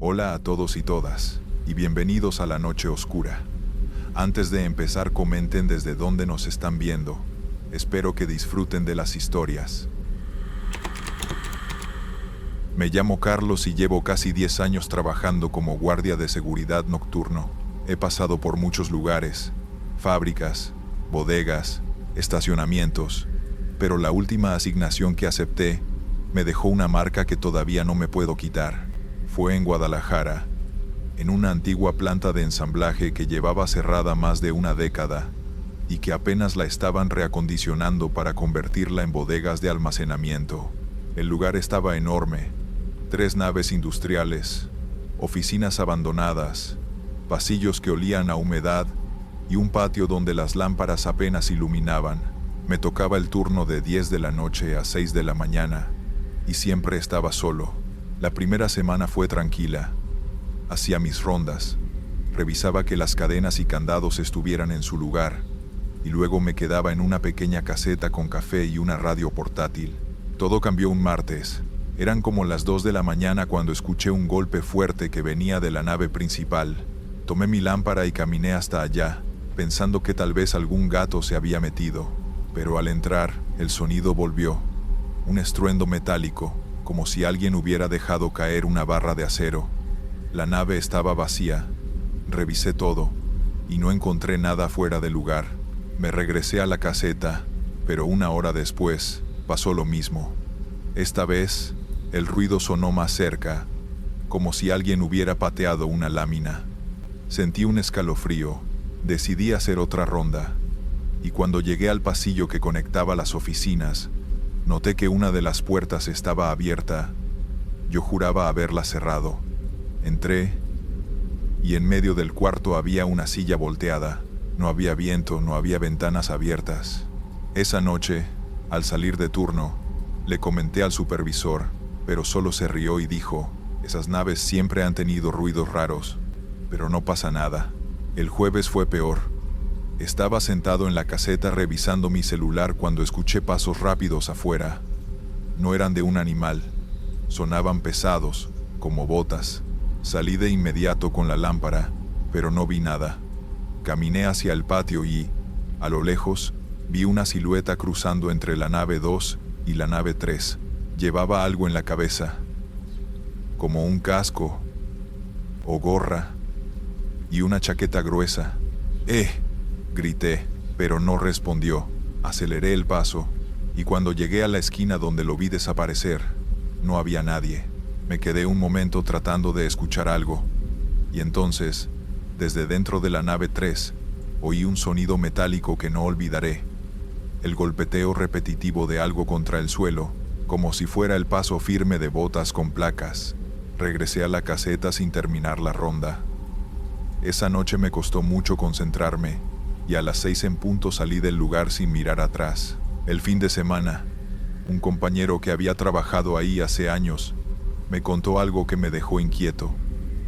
Hola a todos y todas, y bienvenidos a la Noche Oscura. Antes de empezar, comenten desde dónde nos están viendo. Espero que disfruten de las historias. Me llamo Carlos y llevo casi 10 años trabajando como guardia de seguridad nocturno. He pasado por muchos lugares, fábricas, bodegas, estacionamientos, pero la última asignación que acepté me dejó una marca que todavía no me puedo quitar. Fue en Guadalajara, en una antigua planta de ensamblaje que llevaba cerrada más de una década y que apenas la estaban reacondicionando para convertirla en bodegas de almacenamiento. El lugar estaba enorme, 3 naves industriales, oficinas abandonadas, pasillos que olían a humedad y un patio donde las lámparas apenas iluminaban. Me tocaba el turno de 10 de la noche a 6 de la mañana y siempre estaba solo. La primera semana fue tranquila. Hacía mis rondas, revisaba que las cadenas y candados estuvieran en su lugar y luego me quedaba en una pequeña caseta con café y una radio portátil. Todo cambió un martes. Eran como las 2 de la mañana cuando escuché un golpe fuerte que venía de la nave principal. Tomé mi lámpara y caminé hasta allá, pensando que tal vez algún gato se había metido. Pero al entrar, el sonido volvió. Un estruendo metálico, como si alguien hubiera dejado caer una barra de acero. La nave estaba vacía. Revisé todo, y no encontré nada fuera de lugar. Me regresé a la caseta, pero una hora después, pasó lo mismo. Esta vez, el ruido sonó más cerca, como si alguien hubiera pateado una lámina. Sentí un escalofrío. Decidí hacer otra ronda, y cuando llegué al pasillo que conectaba las oficinas, noté que una de las puertas estaba abierta. Yo juraba haberla cerrado. Entré, y en medio del cuarto había una silla volteada. No había viento, no había ventanas abiertas. Esa noche, al salir de turno, le comenté al supervisor, pero solo se rió y dijo: esas naves siempre han tenido ruidos raros, pero no pasa nada. El jueves fue peor. Estaba sentado en la caseta revisando mi celular cuando escuché pasos rápidos afuera. No eran de un animal. Sonaban pesados, como botas. Salí de inmediato con la lámpara, pero no vi nada. Caminé hacia el patio y, a lo lejos, vi una silueta cruzando entre la nave 2 y la nave 3. Llevaba algo en la cabeza, como un casco o gorra y una chaqueta gruesa. Grité, pero no respondió. Aceleré el paso, y cuando llegué a la esquina donde lo vi desaparecer, no había nadie. Me quedé un momento tratando de escuchar algo, y entonces, desde dentro de la nave 3, oí un sonido metálico que no olvidaré. El golpeteo repetitivo de algo contra el suelo, como si fuera el paso firme de botas con placas. Regresé a la caseta sin terminar la ronda. Esa noche me costó mucho concentrarme, y a las 6 en punto salí del lugar sin mirar atrás. El fin de semana, un compañero que había trabajado ahí hace años me contó algo que me dejó inquieto.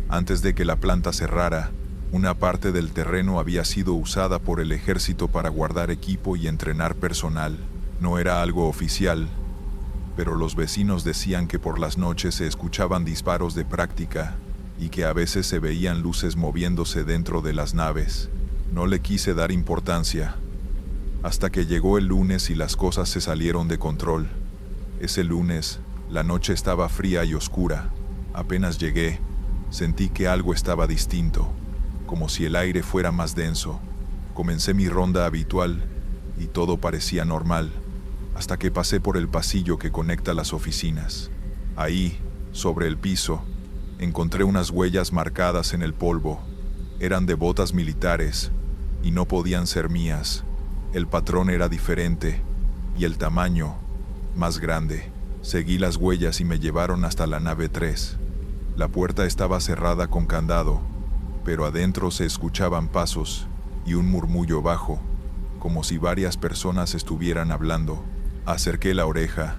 Antes de que la planta cerrara, una parte del terreno había sido usada por el ejército para guardar equipo y entrenar personal. No era algo oficial, pero los vecinos decían que por las noches se escuchaban disparos de práctica y que a veces se veían luces moviéndose dentro de las naves. No le quise dar importancia, hasta que llegó el lunes y las cosas se salieron de control. Ese lunes, la noche estaba fría y oscura. Apenas llegué, sentí que algo estaba distinto, como si el aire fuera más denso. Comencé mi ronda habitual y todo parecía normal, hasta que pasé por el pasillo que conecta las oficinas. Ahí, sobre el piso, encontré unas huellas marcadas en el polvo. Eran de botas militares y no podían ser mías. El patrón era diferente y el tamaño más grande. Seguí las huellas y me llevaron hasta la nave 3. La puerta estaba cerrada con candado, pero adentro se escuchaban pasos y un murmullo bajo, como si varias personas estuvieran hablando. Acerqué la oreja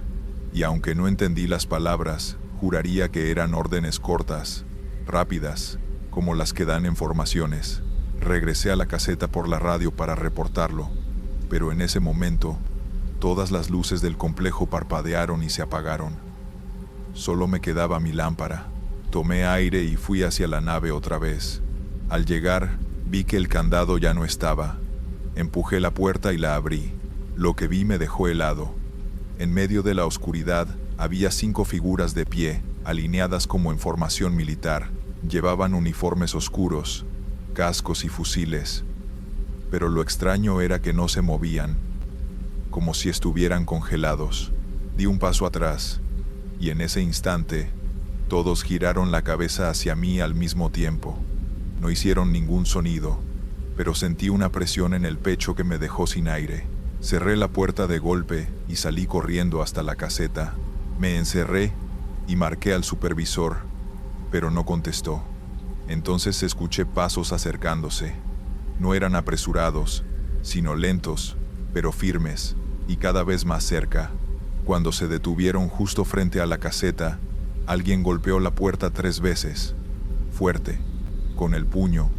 y aunque no entendí las palabras, juraría que eran órdenes cortas, rápidas, como las que dan en formaciones. Regresé a la caseta por la radio para reportarlo, pero en ese momento, todas las luces del complejo parpadearon y se apagaron. Solo me quedaba mi lámpara. Tomé aire y fui hacia la nave otra vez. Al llegar, vi que el candado ya no estaba. Empujé la puerta y la abrí. Lo que vi me dejó helado. En medio de la oscuridad había 5 figuras de pie, alineadas como en formación militar. Llevaban uniformes oscuros, cascos y fusiles. Pero lo extraño era que no se movían, como si estuvieran congelados. Di un paso atrás, y en ese instante, todos giraron la cabeza hacia mí al mismo tiempo. No hicieron ningún sonido, pero sentí una presión en el pecho que me dejó sin aire. Cerré la puerta de golpe y salí corriendo hasta la caseta. Me encerré y marqué al supervisor, pero no contestó. Entonces escuché pasos acercándose. No eran apresurados, sino lentos, pero firmes, y cada vez más cerca. Cuando se detuvieron justo frente a la caseta, alguien golpeó la puerta 3 veces, fuerte, con el puño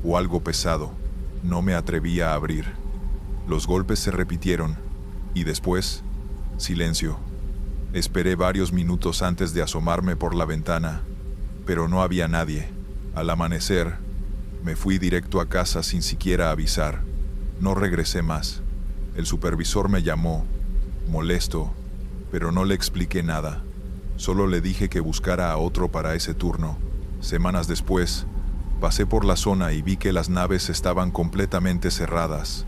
o algo pesado. No me atrevía a abrir. Los golpes se repitieron, y después, silencio. Esperé varios minutos antes de asomarme por la ventana, pero no había nadie. Al amanecer, me fui directo a casa sin siquiera avisar. No regresé más. El supervisor me llamó, molesto, pero no le expliqué nada. Solo le dije que buscara a otro para ese turno. Semanas después, pasé por la zona y vi que las naves estaban completamente cerradas,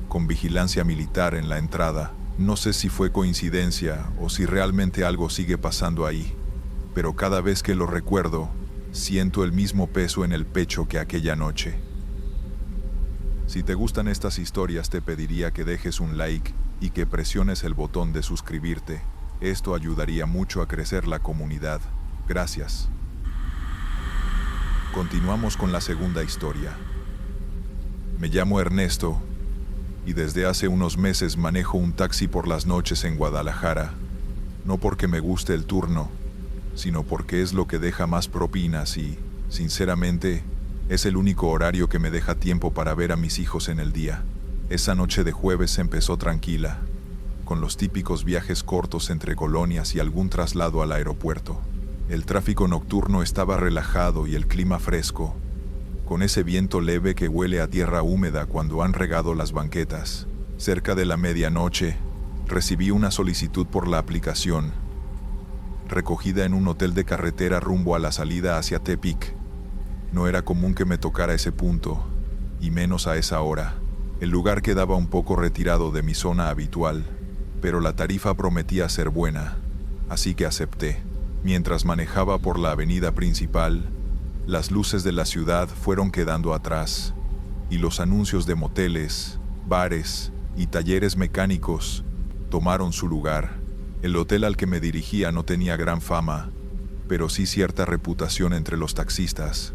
con vigilancia militar en la entrada. No sé si fue coincidencia o si realmente algo sigue pasando ahí, pero cada vez que lo recuerdo, siento el mismo peso en el pecho que aquella noche. Si te gustan estas historias, te pediría que dejes un like y que presiones el botón de suscribirte. Esto ayudaría mucho a crecer la comunidad. Gracias. Continuamos con la segunda historia. Me llamo Ernesto y desde hace unos meses manejo un taxi por las noches en Guadalajara. No porque me guste el turno, sino porque es lo que deja más propinas y, sinceramente, es el único horario que me deja tiempo para ver a mis hijos en el día. Esa noche de jueves empezó tranquila, con los típicos viajes cortos entre colonias y algún traslado al aeropuerto. El tráfico nocturno estaba relajado y el clima fresco, con ese viento leve que huele a tierra húmeda cuando han regado las banquetas. Cerca de la medianoche, recibí una solicitud por la aplicación, recogida en un hotel de carretera rumbo a la salida hacia Tepic. No era común que me tocara ese punto, y menos a esa hora. El lugar quedaba un poco retirado de mi zona habitual, pero la tarifa prometía ser buena, así que acepté. Mientras manejaba por la avenida principal, las luces de la ciudad fueron quedando atrás, y los anuncios de moteles, bares y talleres mecánicos tomaron su lugar. El hotel al que me dirigía no tenía gran fama, pero sí cierta reputación entre los taxistas.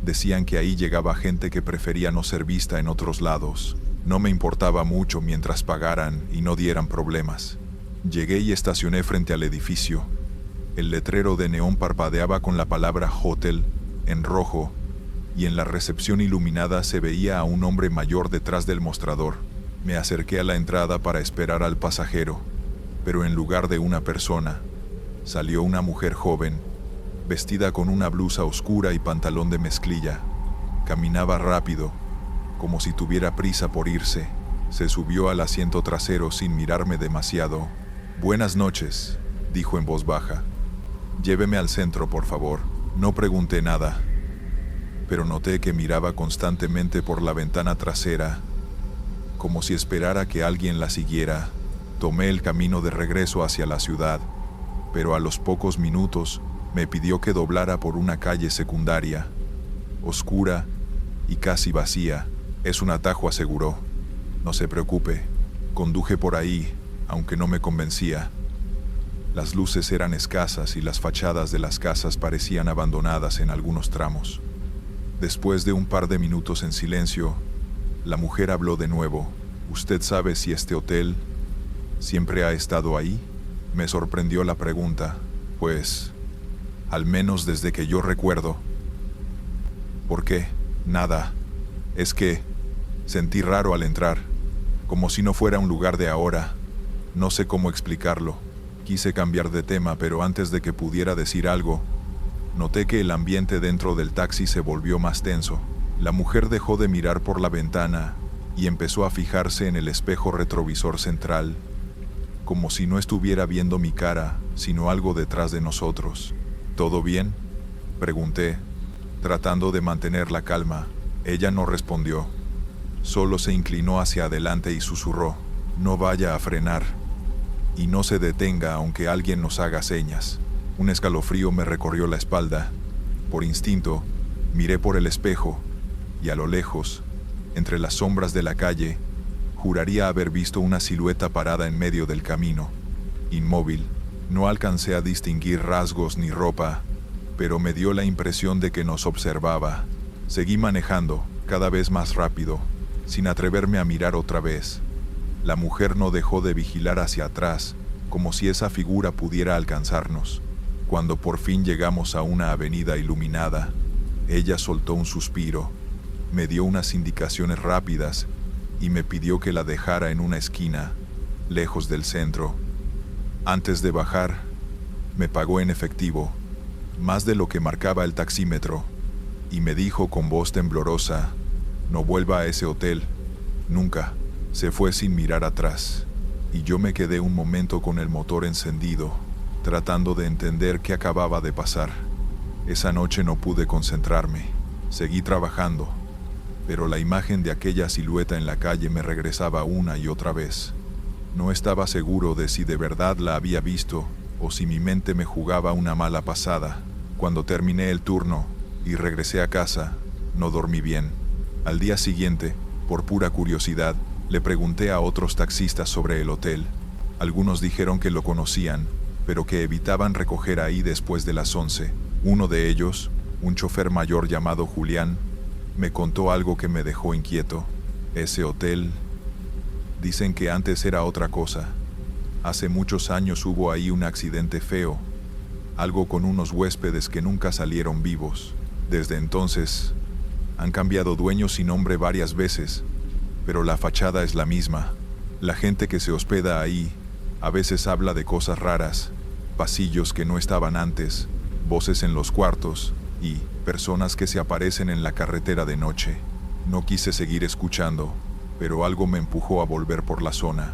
Decían que ahí llegaba gente que prefería no ser vista en otros lados. No me importaba mucho mientras pagaran y no dieran problemas. Llegué y estacioné frente al edificio. El letrero de neón parpadeaba con la palabra Hotel en rojo, y en la recepción iluminada se veía a un hombre mayor detrás del mostrador. Me acerqué a la entrada para esperar al pasajero, pero en lugar de una persona, salió una mujer joven, vestida con una blusa oscura y pantalón de mezclilla. Caminaba rápido, como si tuviera prisa por irse. Se subió al asiento trasero sin mirarme demasiado. «Buenas noches», dijo en voz baja. «Lléveme al centro, por favor». No pregunté nada, pero noté que miraba constantemente por la ventana trasera, como si esperara que alguien la siguiera. Tomé el camino de regreso hacia la ciudad, pero a los pocos minutos me pidió que doblara por una calle secundaria, oscura y casi vacía. «Es un atajo», aseguró. «No se preocupe». Conduje por ahí, aunque no me convencía. Las luces eran escasas y las fachadas de las casas parecían abandonadas en algunos tramos. Después de un par de minutos en silencio, la mujer habló de nuevo. «¿Usted sabe si este hotel siempre ha estado ahí?» Me sorprendió la pregunta, pues, al menos desde que yo recuerdo. «¿Por qué?» «Nada. Es que sentí raro al entrar, como si no fuera un lugar de ahora. No sé cómo explicarlo». Quise cambiar de tema, pero antes de que pudiera decir algo, Noté que el ambiente dentro del taxi se volvió más tenso. La mujer dejó de mirar por la ventana y empezó a fijarse en el espejo retrovisor central, como si no estuviera viendo mi cara, sino algo detrás de nosotros. ¿Todo bien?, pregunté, tratando de mantener la calma. Ella no respondió. Solo se inclinó hacia adelante y susurró: «No vaya a frenar. Y no se detenga aunque alguien nos haga señas». Un escalofrío me recorrió la espalda. Por instinto, miré por el espejo y a lo lejos, entre las sombras de la calle, juraría haber visto una silueta parada en medio del camino, inmóvil. No alcancé a distinguir rasgos ni ropa, pero me dio la impresión de que nos observaba. Seguí manejando, cada vez más rápido, sin atreverme a mirar otra vez. La mujer no dejó de vigilar hacia atrás, como si esa figura pudiera alcanzarnos. Cuando por fin llegamos a una avenida iluminada, ella soltó un suspiro, me dio unas indicaciones rápidas y me pidió que la dejara en una esquina, lejos del centro. Antes de bajar, me pagó en efectivo, más de lo que marcaba el taxímetro, y me dijo con voz temblorosa: «No vuelva a ese hotel, nunca». Se fue sin mirar atrás, y yo me quedé un momento con el motor encendido, tratando de entender qué acababa de pasar. Esa noche no pude concentrarme. Seguí trabajando, pero la imagen de aquella silueta en la calle me regresaba una y otra vez. No estaba seguro de si de verdad la había visto o si mi mente me jugaba una mala pasada. Cuando terminé el turno y regresé a casa, no dormí bien. Al día siguiente, por pura curiosidad, le pregunté a otros taxistas sobre el hotel. Algunos dijeron que lo conocían, pero que evitaban recoger ahí después de las 11. Uno de ellos, un chofer mayor llamado Julián, me contó algo que me dejó inquieto. Ese hotel, dicen que antes era otra cosa. Hace muchos años hubo ahí un accidente feo, algo con unos huéspedes que nunca salieron vivos. Desde entonces, han cambiado dueños y nombre varias veces, pero la fachada es la misma. La gente que se hospeda ahí a veces habla de cosas raras, pasillos que no estaban antes, voces en los cuartos y personas que se aparecen en la carretera de noche. No quise seguir escuchando, pero algo me empujó a volver por la zona.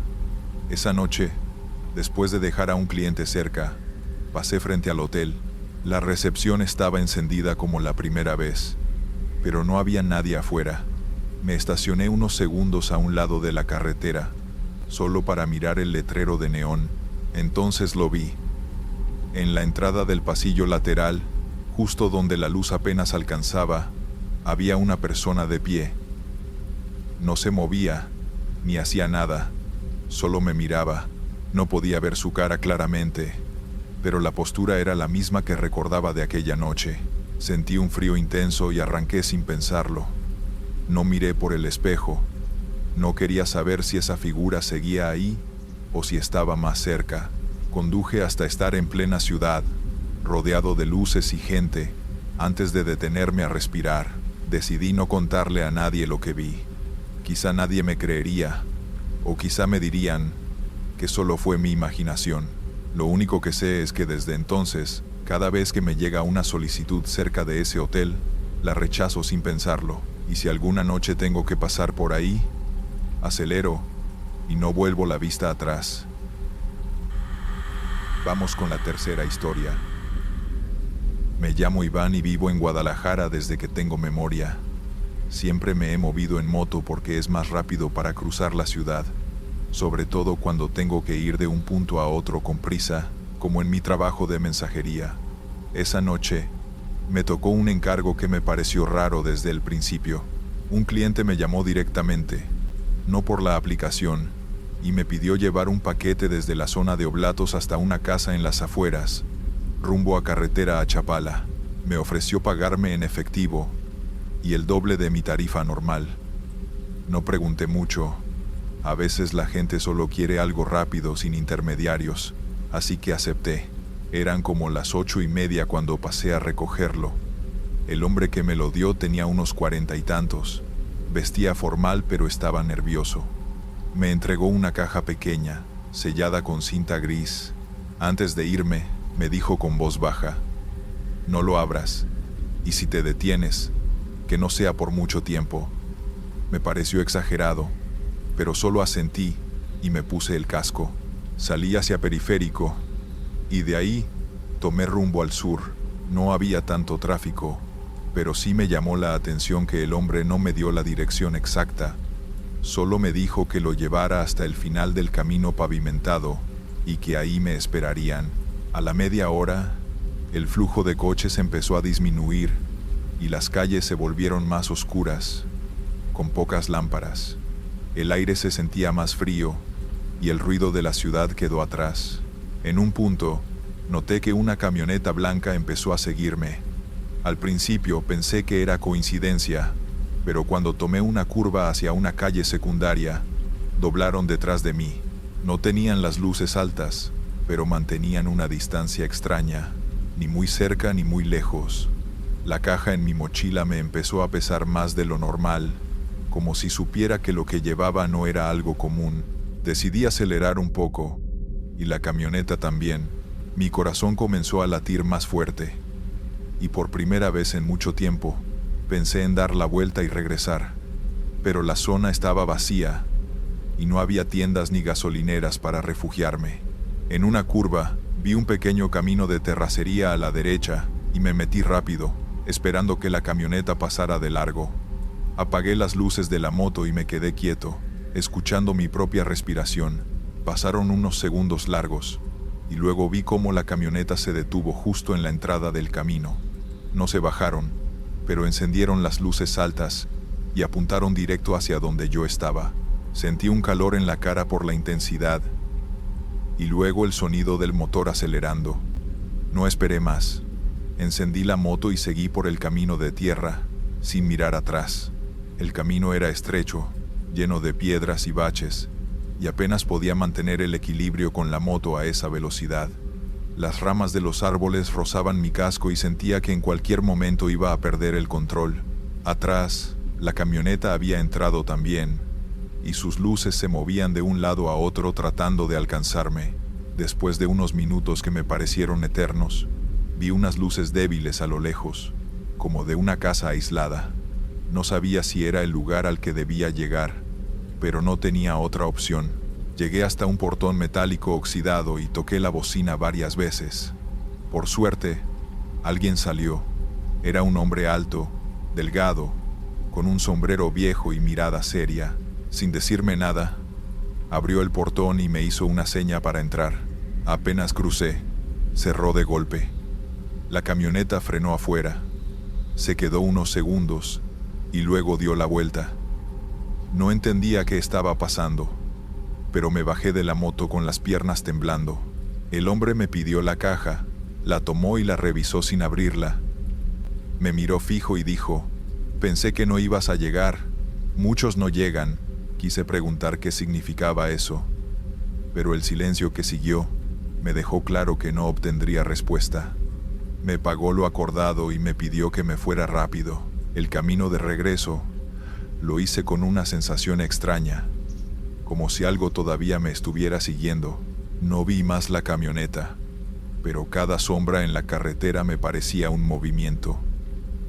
Esa noche, después de dejar a un cliente cerca, pasé frente al hotel. La recepción estaba encendida como la primera vez, pero no había nadie afuera. Me estacioné unos segundos a un lado de la carretera, solo para mirar el letrero de neón. Entonces lo vi. En la entrada del pasillo lateral, justo donde la luz apenas alcanzaba, había una persona de pie. No se movía, ni hacía nada, solo me miraba. No podía ver su cara claramente, pero la postura era la misma que recordaba de aquella noche. Sentí un frío intenso y arranqué sin pensarlo. No miré por el espejo. No quería saber si esa figura seguía ahí o si estaba más cerca. Conduje hasta estar en plena ciudad, rodeado de luces y gente. Antes de detenerme a respirar, decidí no contarle a nadie lo que vi. Quizá nadie me creería, o quizá me dirían que solo fue mi imaginación. Lo único que sé es que desde entonces, cada vez que me llega una solicitud cerca de ese hotel, la rechazo sin pensarlo. Y si alguna noche tengo que pasar por ahí, acelero y no vuelvo la vista atrás. Vamos con la tercera historia. Me llamo Iván y vivo en Guadalajara desde que tengo memoria. Siempre me he movido en moto porque es más rápido para cruzar la ciudad, sobre todo cuando tengo que ir de un punto a otro con prisa, como en mi trabajo de mensajería. Esa noche, me tocó un encargo que me pareció raro desde el principio. Un cliente me llamó directamente, no por la aplicación, y me pidió llevar un paquete desde la zona de Oblatos hasta una casa en las afueras, rumbo a carretera a Chapala. Me ofreció pagarme en efectivo y el doble de mi tarifa normal. No pregunté mucho. A veces la gente solo quiere algo rápido sin intermediarios, así que acepté. Eran como las 8:30 cuando pasé a recogerlo. El hombre que me lo dio tenía unos 40 y tantos. Vestía formal pero estaba nervioso. Me entregó una caja pequeña, sellada con cinta gris. Antes de irme, me dijo con voz baja: No lo abras. Y si te detienes, que no sea por mucho tiempo. Me pareció exagerado, pero solo asentí y me puse el casco. Salí hacia Periférico y de ahí tomé rumbo al sur. No había tanto tráfico, pero sí me llamó la atención que el hombre no me dio la dirección exacta. Solo me dijo que lo llevara hasta el final del camino pavimentado y que ahí me esperarían. A la media hora, el flujo de coches empezó a disminuir y las calles se volvieron más oscuras, con pocas lámparas. El aire se sentía más frío y el ruido de la ciudad quedó atrás. En un punto, noté que una camioneta blanca empezó a seguirme. Al principio pensé que era coincidencia, pero cuando tomé una curva hacia una calle secundaria, doblaron detrás de mí. No tenían las luces altas, pero mantenían una distancia extraña, ni muy cerca ni muy lejos. La caja en mi mochila me empezó a pesar más de lo normal, como si supiera que lo que llevaba no era algo común. Decidí acelerar un poco, y la camioneta también. Mi corazón comenzó a latir más fuerte, y por primera vez en mucho tiempo, pensé en dar la vuelta y regresar. Pero la zona estaba vacía, y no había tiendas ni gasolineras para refugiarme. En una curva, vi un pequeño camino de terracería a la derecha, y me metí rápido, esperando que la camioneta pasara de largo. Apagué las luces de la moto y me quedé quieto, escuchando mi propia respiración. Pasaron unos segundos largos, y luego vi cómo la camioneta se detuvo justo en la entrada del camino. No se bajaron, pero encendieron las luces altas y apuntaron directo hacia donde yo estaba. Sentí un calor en la cara por la intensidad, y luego el sonido del motor acelerando. No esperé más. Encendí la moto y seguí por el camino de tierra, sin mirar atrás. El camino era estrecho, lleno de piedras y baches, y apenas podía mantener el equilibrio con la moto a esa velocidad. Las ramas de los árboles rozaban mi casco y sentía que en cualquier momento iba a perder el control. Atrás, la camioneta había entrado también, y sus luces se movían de un lado a otro tratando de alcanzarme. Después de unos minutos que me parecieron eternos, vi unas luces débiles a lo lejos, como de una casa aislada. No sabía si era el lugar al que debía llegar, pero no tenía otra opción. Llegué hasta un portón metálico oxidado y toqué la bocina varias veces. Por suerte, alguien salió. Era un hombre alto, delgado, con un sombrero viejo y mirada seria. Sin decirme nada, abrió el portón y me hizo una seña para entrar. Apenas crucé, cerró de golpe. La camioneta frenó afuera. Se quedó unos segundos y luego dio la vuelta. No entendía qué estaba pasando, pero me bajé de la moto con las piernas temblando. El hombre me pidió la caja, la tomó y la revisó sin abrirla. Me miró fijo y dijo: «Pensé que no ibas a llegar. Muchos no llegan». Quise preguntar qué significaba eso, pero el silencio que siguió me dejó claro que no obtendría respuesta. Me pagó lo acordado y me pidió que me fuera rápido. El camino de regreso lo hice con una sensación extraña, como si algo todavía me estuviera siguiendo. No vi más la camioneta, pero cada sombra en la carretera me parecía un movimiento.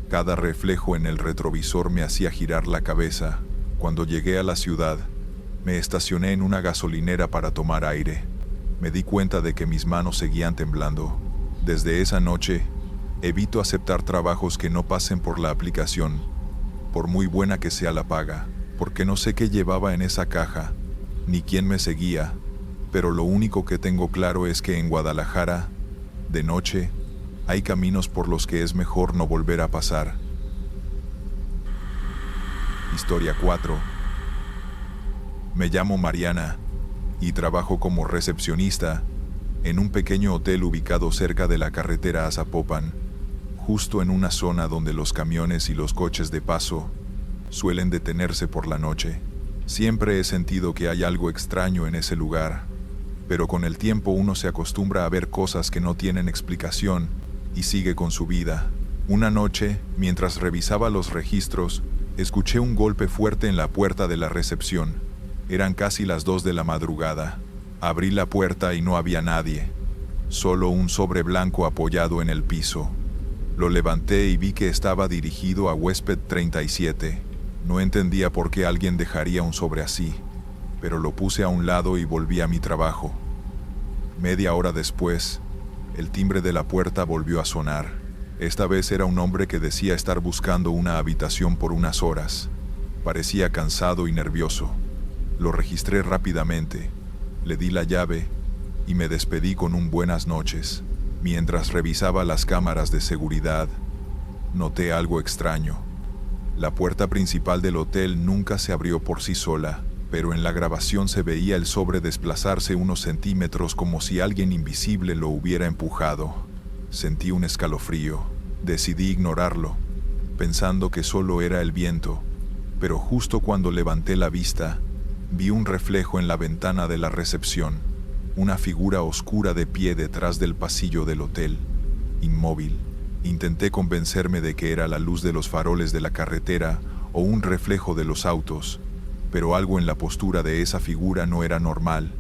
Cada reflejo en el retrovisor me hacía girar la cabeza. Cuando llegué a la ciudad, me estacioné en una gasolinera para tomar aire. Me di cuenta de que mis manos seguían temblando. Desde esa noche, evito aceptar trabajos que no pasen por la aplicación, por muy buena que sea la paga, porque no sé qué llevaba en esa caja, ni quién me seguía, pero lo único que tengo claro es que en Guadalajara, de noche, hay caminos por los que es mejor no volver a pasar. Historia 4. Me llamo Mariana y trabajo como recepcionista en un pequeño hotel ubicado cerca de la carretera a Zapopan, justo en una zona donde los camiones y los coches de paso suelen detenerse por la noche. Siempre he sentido que hay algo extraño en ese lugar, pero con el tiempo uno se acostumbra a ver cosas que no tienen explicación y sigue con su vida. Una noche, mientras revisaba los registros, escuché un golpe fuerte en la puerta de la recepción. Eran casi las 2 de la madrugada. Abrí la puerta y no había nadie, solo un sobre blanco apoyado en el piso. Lo levanté y vi que estaba dirigido a huésped 37. No entendía por qué alguien dejaría un sobre así, pero lo puse a un lado y volví a mi trabajo. Media hora después, el timbre de la puerta volvió a sonar. Esta vez era un hombre que decía estar buscando una habitación por unas horas. Parecía cansado y nervioso. Lo registré rápidamente, le di la llave y me despedí con un buenas noches. Mientras revisaba las cámaras de seguridad, noté algo extraño. La puerta principal del hotel nunca se abrió por sí sola, pero en la grabación se veía el sobre desplazarse unos centímetros como si alguien invisible lo hubiera empujado. Sentí un escalofrío. Decidí ignorarlo, pensando que solo era el viento, pero justo cuando levanté la vista, vi un reflejo en la ventana de la recepción, una figura oscura de pie detrás del pasillo del hotel, inmóvil. Intenté convencerme de que era la luz de los faroles de la carretera o un reflejo de los autos, pero algo en la postura de esa figura no era normal.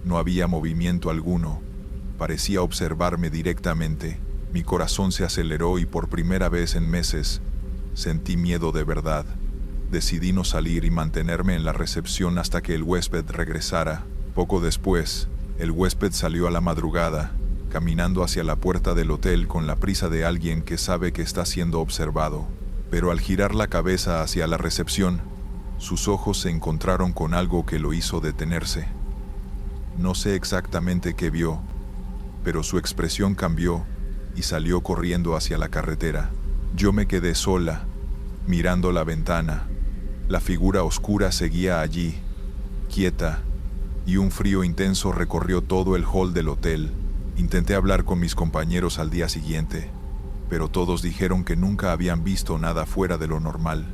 No había movimiento alguno. Parecía observarme directamente. Mi corazón se aceleró y por primera vez en meses sentí miedo de verdad. Decidí no salir y mantenerme en la recepción hasta que el huésped regresara. Poco después, el huésped salió a la madrugada, caminando hacia la puerta del hotel con la prisa de alguien que sabe que está siendo observado. Pero al girar la cabeza hacia la recepción, sus ojos se encontraron con algo que lo hizo detenerse. No sé exactamente qué vio, pero su expresión cambió y salió corriendo hacia la carretera. Yo me quedé sola, mirando la ventana. La figura oscura seguía allí, quieta, y un frío intenso recorrió todo el hall del hotel. Intenté hablar con mis compañeros al día siguiente, pero todos dijeron que nunca habían visto nada fuera de lo normal,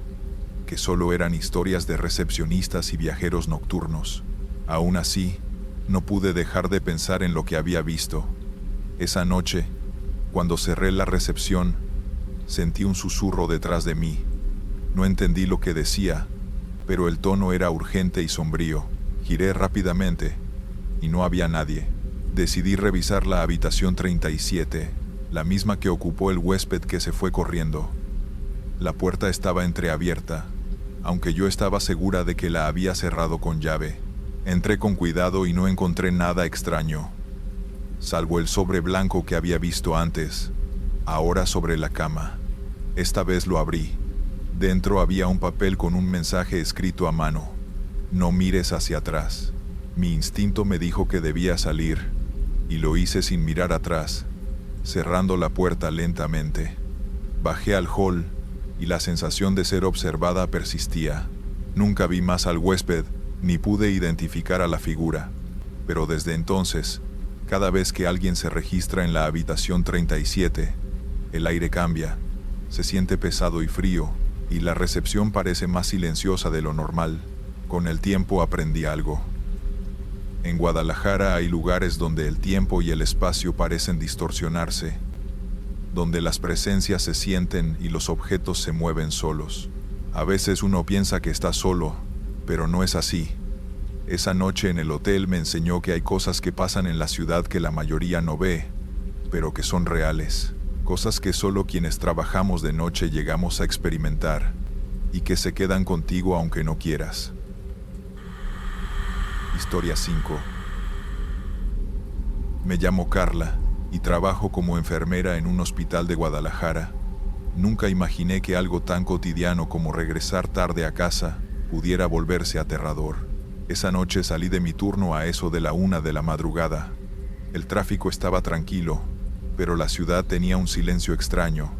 que solo eran historias de recepcionistas y viajeros nocturnos. Aún así, no pude dejar de pensar en lo que había visto. Esa noche, cuando cerré la recepción, sentí un susurro detrás de mí. No entendí lo que decía, pero el tono era urgente y sombrío. Giré rápidamente y no había nadie. Decidí revisar la habitación 37, la misma que ocupó el huésped que se fue corriendo. La puerta estaba entreabierta, aunque yo estaba segura de que la había cerrado con llave. Entré con cuidado y no encontré nada extraño, salvo el sobre blanco que había visto antes, ahora sobre la cama. Esta vez lo abrí. Dentro había un papel con un mensaje escrito a mano. No mires hacia atrás. Mi instinto me dijo que debía salir, y lo hice sin mirar atrás, cerrando la puerta lentamente. Bajé al hall, y la sensación de ser observada persistía. Nunca vi más al huésped, ni pude identificar a la figura. Pero desde entonces, cada vez que alguien se registra en la habitación 37, el aire cambia, se siente pesado y frío, y la recepción parece más silenciosa de lo normal. Con el tiempo aprendí algo. En Guadalajara hay lugares donde el tiempo y el espacio parecen distorsionarse, donde las presencias se sienten y los objetos se mueven solos. A veces uno piensa que está solo, pero no es así. Esa noche en el hotel me enseñó que hay cosas que pasan en la ciudad que la mayoría no ve, pero que son reales. Cosas que solo quienes trabajamos de noche llegamos a experimentar, y que se quedan contigo aunque no quieras. Historia 5. Me llamo Carla y trabajo como enfermera en un hospital de Guadalajara. Nunca imaginé que algo tan cotidiano como regresar tarde a casa pudiera volverse aterrador. Esa noche salí de mi turno a eso de la 1 de la madrugada. El tráfico estaba tranquilo, pero la ciudad tenía un silencio extraño,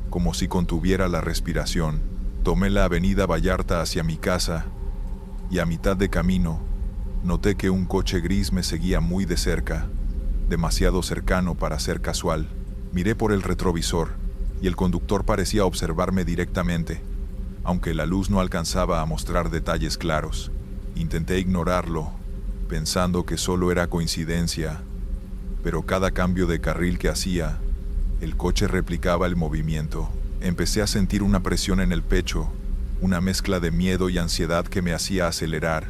como si contuviera la respiración. Tomé la avenida Vallarta hacia mi casa, y a mitad de camino, noté que un coche gris me seguía muy de cerca, demasiado cercano para ser casual. Miré por el retrovisor, y el conductor parecía observarme directamente, aunque la luz no alcanzaba a mostrar detalles claros. Intenté ignorarlo, pensando que solo era coincidencia, pero cada cambio de carril que hacía, el coche replicaba el movimiento. Empecé a sentir una presión en el pecho, una mezcla de miedo y ansiedad que me hacía acelerar,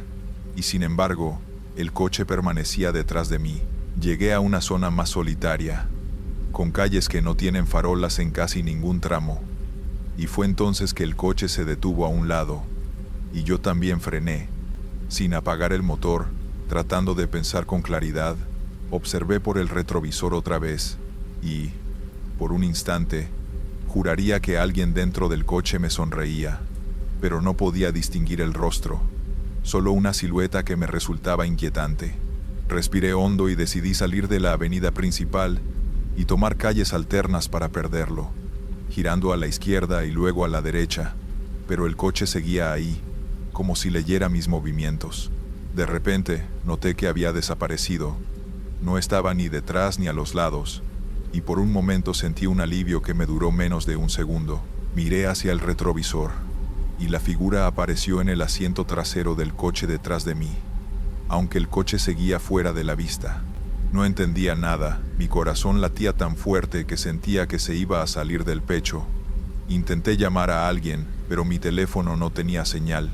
y sin embargo, el coche permanecía detrás de mí. Llegué a una zona más solitaria, con calles que no tienen farolas en casi ningún tramo. Y fue entonces que el coche se detuvo a un lado, y yo también frené. Sin apagar el motor, tratando de pensar con claridad, observé por el retrovisor otra vez, y, por un instante, juraría que alguien dentro del coche me sonreía, pero no podía distinguir el rostro, solo una silueta que me resultaba inquietante. Respiré hondo y decidí salir de la avenida principal y tomar calles alternas para perderlo, girando a la izquierda y luego a la derecha, pero el coche seguía ahí, como si leyera mis movimientos. De repente, noté que había desaparecido. No estaba ni detrás ni a los lados, y por un momento sentí un alivio que me duró menos de un segundo. Miré hacia el retrovisor, y la figura apareció en el asiento trasero del coche detrás de mí, aunque el coche seguía fuera de la vista. No entendía nada, mi corazón latía tan fuerte que sentía que se iba a salir del pecho. Intenté llamar a alguien, pero mi teléfono no tenía señal.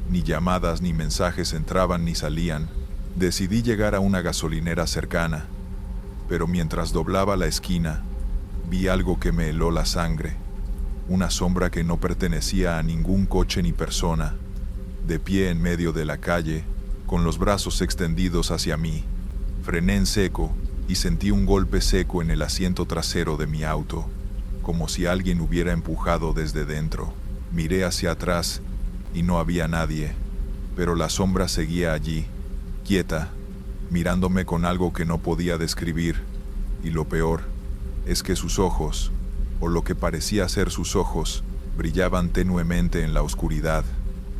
Ni llamadas ni mensajes entraban ni salían. Decidí llegar a una gasolinera cercana, pero mientras doblaba la esquina, vi algo que me heló la sangre. Una sombra que no pertenecía a ningún coche ni persona, de pie en medio de la calle, con los brazos extendidos hacia mí. Frené en seco y sentí un golpe seco en el asiento trasero de mi auto, como si alguien hubiera empujado desde dentro. Miré hacia atrás y no había nadie, pero la sombra seguía allí, quieta, mirándome con algo que no podía describir, y lo peor es que sus ojos, o lo que parecía ser sus ojos, brillaban tenuemente en la oscuridad.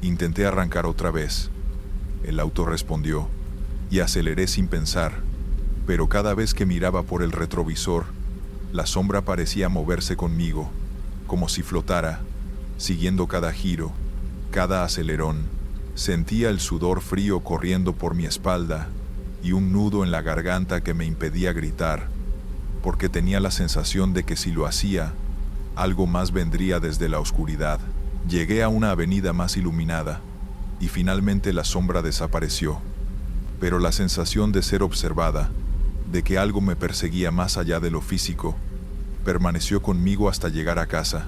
Intenté arrancar otra vez. El auto respondió, y aceleré sin pensar, pero cada vez que miraba por el retrovisor, la sombra parecía moverse conmigo, como si flotara, siguiendo cada giro, cada acelerón. Sentía el sudor frío corriendo por mi espalda y un nudo en la garganta que me impedía gritar, porque tenía la sensación de que si lo hacía, algo más vendría desde la oscuridad. Llegué a una avenida más iluminada, y finalmente la sombra desapareció. Pero la sensación de ser observada, de que algo me perseguía más allá de lo físico, permaneció conmigo hasta llegar a casa,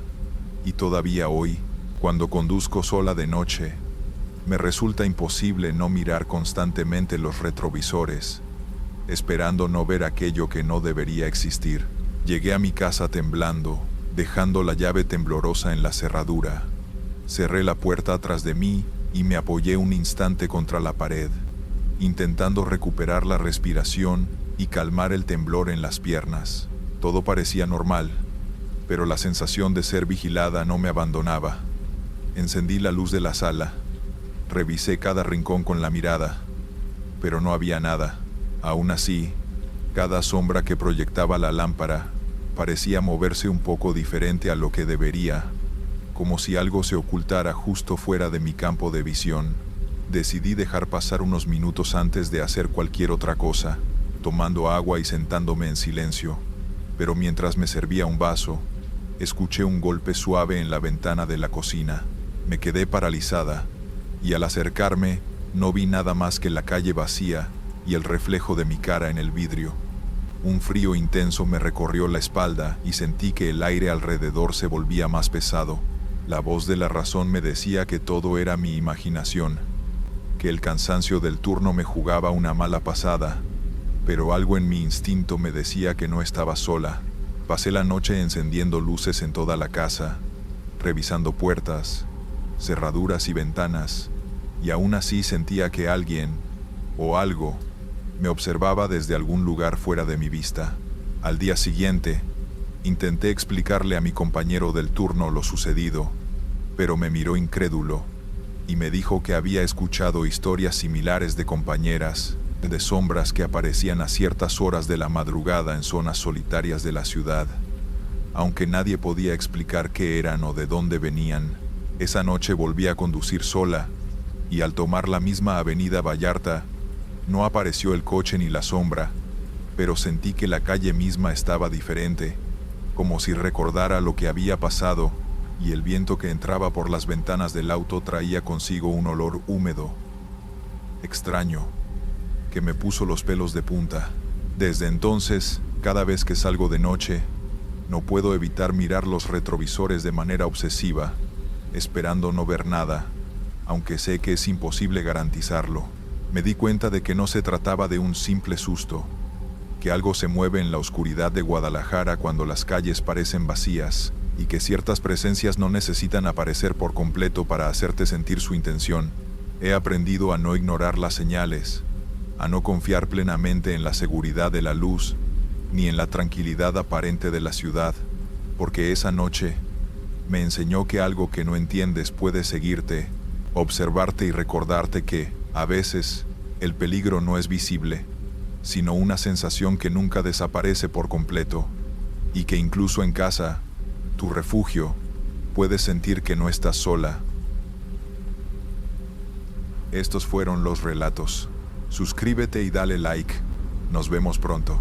y todavía hoy, cuando conduzco sola de noche, me resulta imposible no mirar constantemente los retrovisores, esperando no ver aquello que no debería existir. Llegué a mi casa temblando, dejando la llave temblorosa en la cerradura. Cerré la puerta atrás de mí y me apoyé un instante contra la pared, intentando recuperar la respiración y calmar el temblor en las piernas. Todo parecía normal, pero la sensación de ser vigilada no me abandonaba. Encendí la luz de la sala, revisé cada rincón con la mirada, pero no había nada. Aún así, cada sombra que proyectaba la lámpara parecía moverse un poco diferente a lo que debería, como si algo se ocultara justo fuera de mi campo de visión. Decidí dejar pasar unos minutos antes de hacer cualquier otra cosa, tomando agua y sentándome en silencio, pero mientras me servía un vaso, escuché un golpe suave en la ventana de la cocina. Me quedé paralizada, y al acercarme, no vi nada más que la calle vacía y el reflejo de mi cara en el vidrio. Un frío intenso me recorrió la espalda y sentí que el aire alrededor se volvía más pesado. La voz de la razón me decía que todo era mi imaginación, que el cansancio del turno me jugaba una mala pasada, pero algo en mi instinto me decía que no estaba sola. Pasé la noche encendiendo luces en toda la casa, revisando puertas, cerraduras y ventanas, y aún así sentía que alguien, o algo, me observaba desde algún lugar fuera de mi vista. Al día siguiente, intenté explicarle a mi compañero del turno lo sucedido, pero me miró incrédulo, y me dijo que había escuchado historias similares de compañeras, de sombras que aparecían a ciertas horas de la madrugada en zonas solitarias de la ciudad, aunque nadie podía explicar qué eran o de dónde venían. Esa noche volví a conducir sola, y al tomar la misma avenida Vallarta, no apareció el coche ni la sombra, pero sentí que la calle misma estaba diferente, como si recordara lo que había pasado, y el viento que entraba por las ventanas del auto traía consigo un olor húmedo, extraño, que me puso los pelos de punta. Desde entonces, Cada vez que salgo de noche, no puedo evitar mirar los retrovisores de manera obsesiva, esperando no ver nada, aunque sé que es imposible garantizarlo. Me di cuenta de que no se trataba de un simple susto, que algo se mueve en la oscuridad de Guadalajara cuando las calles parecen vacías, y que ciertas presencias no necesitan aparecer por completo para hacerte sentir su intención. He aprendido a no ignorar las señales, a no confiar plenamente en la seguridad de la luz, ni en la tranquilidad aparente de la ciudad, porque esa noche me enseñó que algo que no entiendes puede seguirte, observarte y recordarte que, a veces, el peligro no es visible, sino una sensación que nunca desaparece por completo, y que incluso en casa, tu refugio, puedes sentir que no estás sola. Estos fueron los relatos. Suscríbete y dale like. Nos vemos pronto.